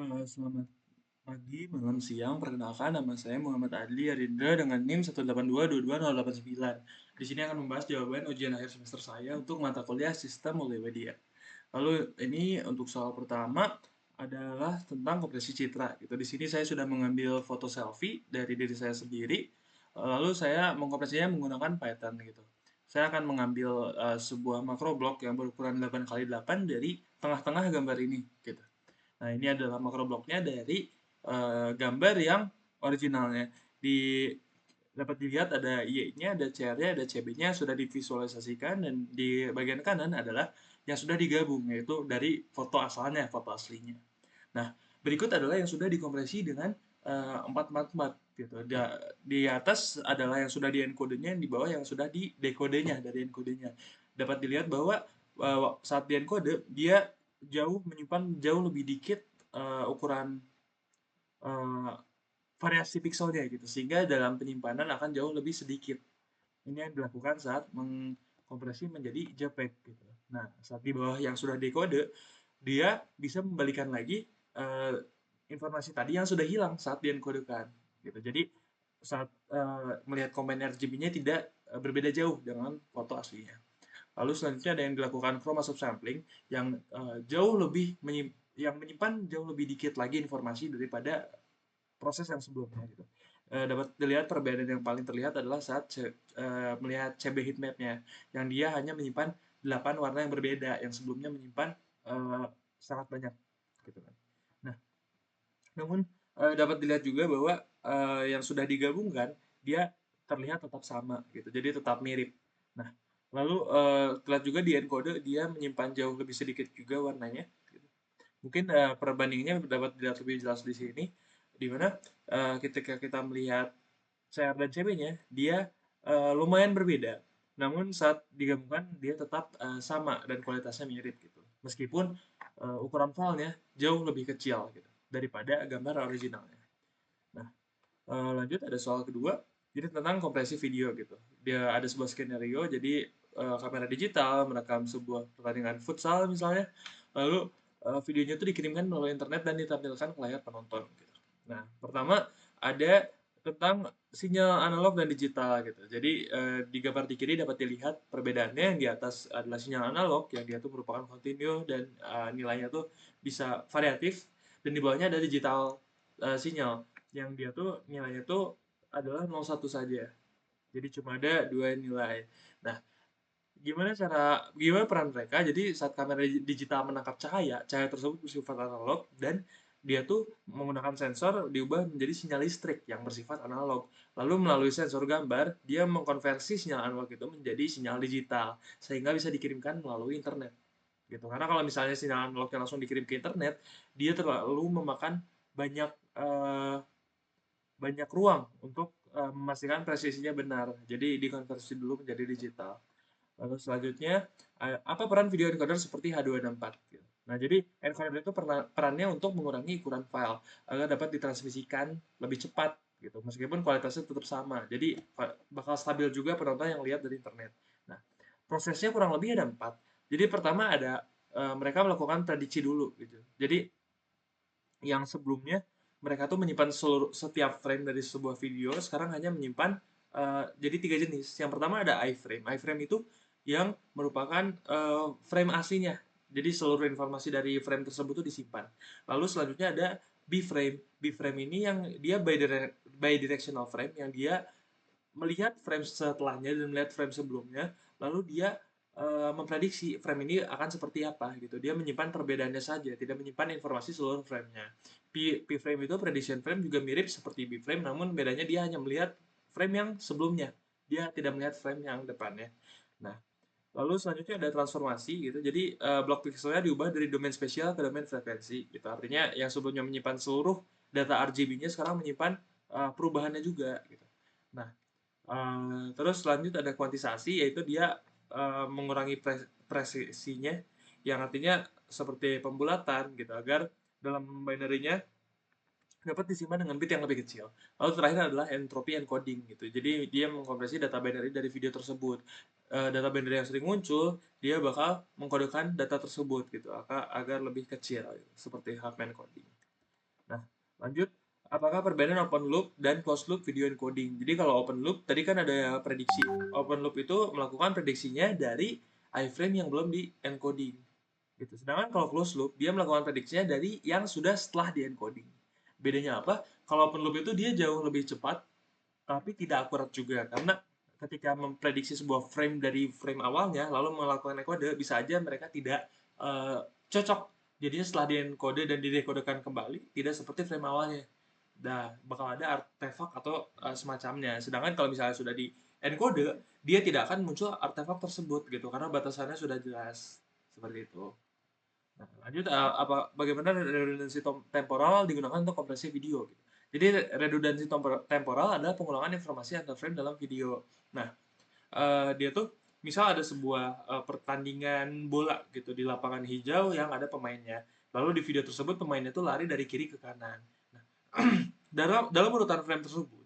Selamat pagi, malam, siang. Perkenalkan, nama saya Muhammad Adli Arindra dengan NIM 182220089. Di sini akan membahas jawaban ujian akhir semester saya untuk mata kuliah Sistem Multimedia. Lalu ini untuk soal pertama adalah tentang kompresi citra. Gitu. Di sini saya sudah mengambil foto selfie dari diri saya sendiri. Lalu saya mengkompresinya menggunakan Python gitu. Saya akan mengambil sebuah makro blok yang berukuran 8x8 dari tengah-tengah gambar ini gitu. Nah, ini adalah makro bloknya dari gambar yang originalnya. Dapat dilihat ada Y-nya, ada CR-nya, ada CB-nya sudah divisualisasikan dan di bagian kanan adalah yang sudah digabung yaitu dari foto asalnya, foto aslinya. Nah, berikut adalah yang sudah dikompresi dengan 444 gitu. Di atas adalah yang sudah di encode-nya, di bawah yang sudah di decode-nya dari encode-nya. Dapat dilihat bahwa saat di encode dia menyimpan jauh lebih dikit ukuran eh, variasi pixelnya gitu sehingga dalam penyimpanan akan jauh lebih sedikit. Ini yang dilakukan saat mengkompresi menjadi JPEG gitu. Nah, saat di bawah yang sudah dekode, dia bisa membalikan lagi eh, informasi tadi yang sudah hilang saat diencodekan gitu. Jadi saat melihat komen RGB-nya tidak berbeda jauh dengan foto aslinya. Lalu selanjutnya ada yang dilakukan chroma subsampling yang jauh lebih yang menyimpan jauh lebih dikit lagi informasi daripada proses yang sebelumnya gitu. Dapat dilihat perbedaan yang paling terlihat adalah saat melihat CB heatmap-nya yang dia hanya menyimpan 8 warna yang berbeda yang sebelumnya menyimpan eh, sangat banyak gitu kan. Nah, namun dapat dilihat juga bahwa yang sudah digabungkan dia terlihat tetap sama gitu. Jadi tetap mirip. Nah, lalu terlihat juga di encode dia menyimpan jauh lebih sedikit juga warnanya gitu. Mungkin perbandingannya dapat dilihat lebih jelas di sini di mana ketika kita melihat CR dan CB-nya dia lumayan berbeda. Namun saat digabungkan dia tetap sama dan kualitasnya mirip gitu. Meskipun ukuran filenya jauh lebih kecil gitu daripada gambar originalnya. Nah, lanjut ada soal kedua. Jadi tentang kompresi video gitu. Dia ada sebuah skenario, jadi kamera digital merekam sebuah pertandingan futsal misalnya, lalu videonya itu dikirimkan melalui internet dan ditampilkan ke layar penonton. Gitu. Nah, pertama ada tentang sinyal analog dan digital gitu. Jadi di gambar di kiri dapat dilihat perbedaannya yang di atas adalah sinyal analog yang dia tuh merupakan kontinu dan nilainya tuh bisa variatif dan di bawahnya ada digital sinyal yang dia tuh nilainya tuh adalah 01 saja. Jadi cuma ada dua nilai. Nah, gimana peran mereka? Jadi saat kamera digital menangkap cahaya, cahaya tersebut bersifat analog dan dia tuh menggunakan sensor diubah menjadi sinyal listrik yang bersifat analog. Lalu melalui sensor gambar, dia mengkonversi sinyal analog itu menjadi sinyal digital sehingga bisa dikirimkan melalui internet. Gitu. Karena kalau misalnya sinyal analognya langsung dikirim ke internet, dia terlalu memakan banyak eh, banyak ruang untuk memastikan presisinya benar. Jadi dikonversi dulu menjadi digital. Lalu selanjutnya, apa peran video encoder seperti H264? Gitu. Nah, jadi encoder itu perannya untuk mengurangi ukuran file agar dapat ditransmisikan lebih cepat gitu, meskipun kualitasnya tetap sama. Jadi bakal stabil juga penonton yang lihat dari internet. Nah, prosesnya kurang lebih ada 4. Jadi pertama ada mereka melakukan prediksi dulu gitu. Jadi yang sebelumnya mereka tuh menyimpan setiap frame dari sebuah video sekarang hanya menyimpan jadi 3 jenis. Yang pertama ada iframe. Iframe itu yang merupakan frame aslinya. Jadi seluruh informasi dari frame tersebut itu disimpan. Lalu selanjutnya ada B-frame. B-frame ini yang dia bidirectional frame yang dia melihat frame setelahnya dan melihat frame sebelumnya, lalu dia memprediksi frame ini akan seperti apa gitu. Dia menyimpan perbedaannya saja, tidak menyimpan informasi seluruh frame-nya. P-frame itu prediction frame juga mirip seperti B-frame, namun bedanya dia hanya melihat frame yang sebelumnya. Dia tidak melihat frame yang depannya. Nah, lalu selanjutnya ada transformasi gitu. Jadi blok pixelnya diubah dari domain spesial ke domain frekuensi gitu. Artinya yang sebelumnya menyimpan seluruh data RGB-nya sekarang menyimpan perubahannya juga gitu. Nah, terus lanjut ada kuantisasi, yaitu dia mengurangi presisinya, yang artinya seperti pembulatan gitu, agar dalam binary-nya dapat disimpan dengan bit yang lebih kecil. Lalu terakhir adalah entropy encoding gitu. Jadi dia mengkompresi data binary dari video tersebut. Data binary yang sering muncul, dia bakal mengkodekan data tersebut gitu, agar lebih kecil, gitu, seperti Huffman coding. Nah, lanjut, apakah perbedaan open loop dan closed loop video encoding? Jadi kalau open loop, tadi kan ada prediksi. Open loop itu melakukan prediksinya dari iframe yang belum di encoding. Gitu. Sedangkan kalau closed loop, dia melakukan prediksinya dari yang sudah setelah di encoding. Bedanya apa? Kalau open loop itu dia jauh lebih cepat, tapi tidak akurat juga. Karena ketika memprediksi sebuah frame dari frame awalnya, lalu melakukan encode, bisa aja mereka tidak cocok. Jadinya setelah di encode dan didekodekan kembali, tidak seperti frame awalnya. Nah, bakal ada artefak atau semacamnya. Sedangkan kalau misalnya sudah di encode, dia tidak akan muncul artefak tersebut gitu, karena batasannya sudah jelas. Seperti itu. Nah, lanjut, bagaimana redundansi temporal digunakan untuk kompresi video gitu. Jadi redundansi temporal adalah pengulangan informasi antar frame dalam video. Nah, dia tuh misal ada sebuah pertandingan bola gitu di lapangan hijau yang ada pemainnya. Lalu di video tersebut pemainnya tuh lari dari kiri ke kanan. Nah, dalam urutan frame tersebut,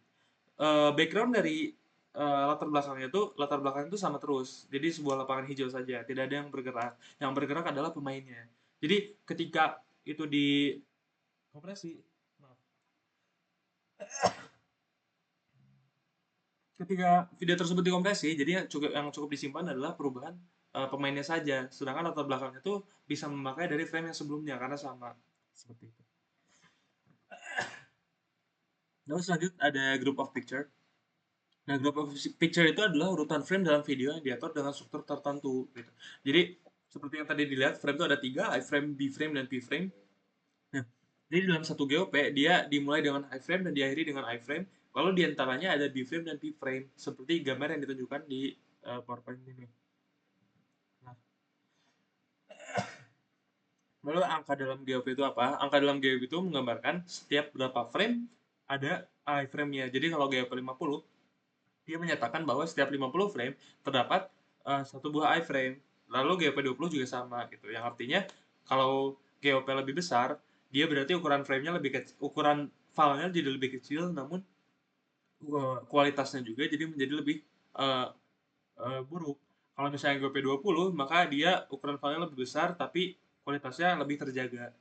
background dari latar belakangnya itu sama terus. Jadi sebuah lapangan hijau saja, tidak ada yang bergerak. Yang bergerak adalah pemainnya. Jadi ketika itu di kompresi, maaf. Ketika video tersebut dikompresi, jadi yang cukup disimpan adalah perubahan pemainnya saja. Sedangkan latar belakangnya itu bisa memakai dari frame yang sebelumnya karena sama. Seperti itu. Lalu selanjutnya ada group of picture. Nah, group of picture itu adalah urutan frame dalam video yang diatur dengan struktur tertentu. Gitu. Jadi, seperti yang tadi dilihat, frame itu ada 3, iframe, bframe, dan pframe. Nah, jadi dalam satu GOP, dia dimulai dengan iframe dan diakhiri dengan iframe. Lalu diantaranya ada bframe dan pframe, seperti gambar yang ditunjukkan di PowerPoint ini. Nah, lalu angka dalam GOP itu apa? Angka dalam GOP itu menggambarkan setiap berapa frame ada iframe-nya. Jadi kalau GOP 50, dia menyatakan bahwa setiap 50 frame terdapat satu buah iframe. Lalu GOP 20 juga sama gitu. Yang artinya kalau GOP lebih besar, dia berarti ukuran frame-nya lebih kecil, ukuran filenya jadi lebih kecil, namun kualitasnya juga jadi menjadi lebih uh, buruk. Kalau misalnya GOP 20, maka dia ukuran filenya lebih besar tapi kualitasnya lebih terjaga.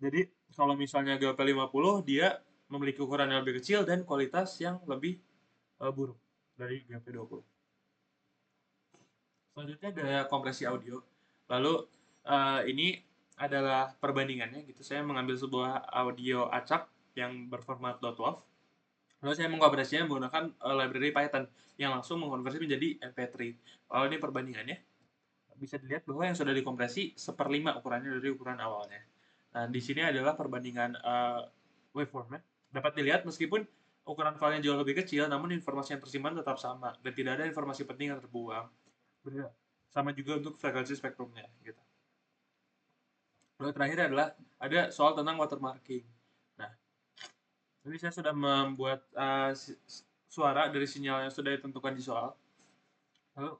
Jadi kalau misalnya GOP 50, dia memiliki ukuran yang lebih kecil dan kualitas yang lebih buruk dari GP 20. Selanjutnya ada kompresi audio. Lalu ini adalah perbandingannya gitu. Saya mengambil sebuah audio acak yang berformat .wav. Lalu saya mengkonversinya menggunakan library Python yang langsung mengkonversi menjadi MP3. Lalu ini perbandingannya. Bisa dilihat bahwa yang sudah dikompresi 1/5 ukurannya dari ukuran awalnya. Nah, di sini adalah perbandingan waveformnya. Dapat dilihat meskipun ukuran filenya jauh lebih kecil, namun informasi yang tersimpan tetap sama dan tidak ada informasi penting yang terbuang. Sama juga untuk frekuensi spektrumnya gitu. Lalu terakhir adalah ada soal tentang watermarking. Nah, ini saya sudah membuat suara dari sinyal yang sudah ditentukan di soal. Lalu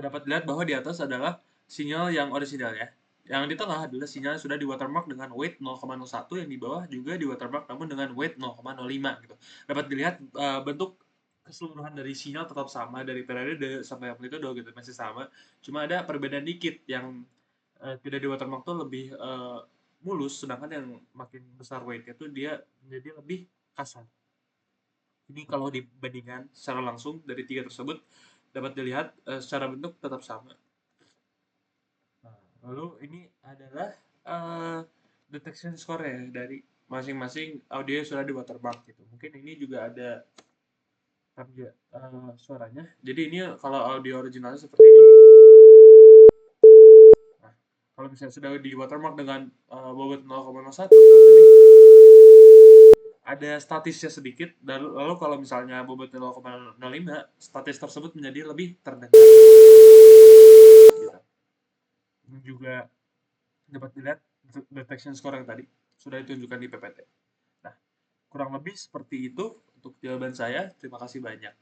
dapat dilihat bahwa di atas adalah sinyal yang orisinal ya. Yang di tengah adalah sinyal yang sudah di watermark dengan weight 0,01, yang di bawah juga di watermark namun dengan weight 0,05 gitu. Dapat dilihat bentuk keseluruhan dari sinyal tetap sama dari periode sampai amplitudo gitu, masih sama. Cuma ada perbedaan dikit yang tidak di watermark tuh lebih mulus, sedangkan yang makin besar weight itu dia menjadi lebih kasar. Ini kalau dibandingkan secara langsung dari tiga tersebut dapat dilihat secara bentuk tetap sama. Nah, lalu ini adalah detection score ya dari masing-masing audio yang sudah di watermark gitu. Mungkin ini juga ada suaranya. Jadi ini kalau audio originalnya seperti ini. Nah, kalau misalnya sudah di watermark dengan bobot 0,01, ada statisnya sedikit. Dan lalu kalau misalnya bobotnya 0,05, statis tersebut menjadi lebih terdengar. Gitu. Ini juga dapat dilihat detection score yang tadi sudah ditunjukkan di PPT. Nah, kurang lebih seperti itu untuk jawaban saya. Terima kasih banyak.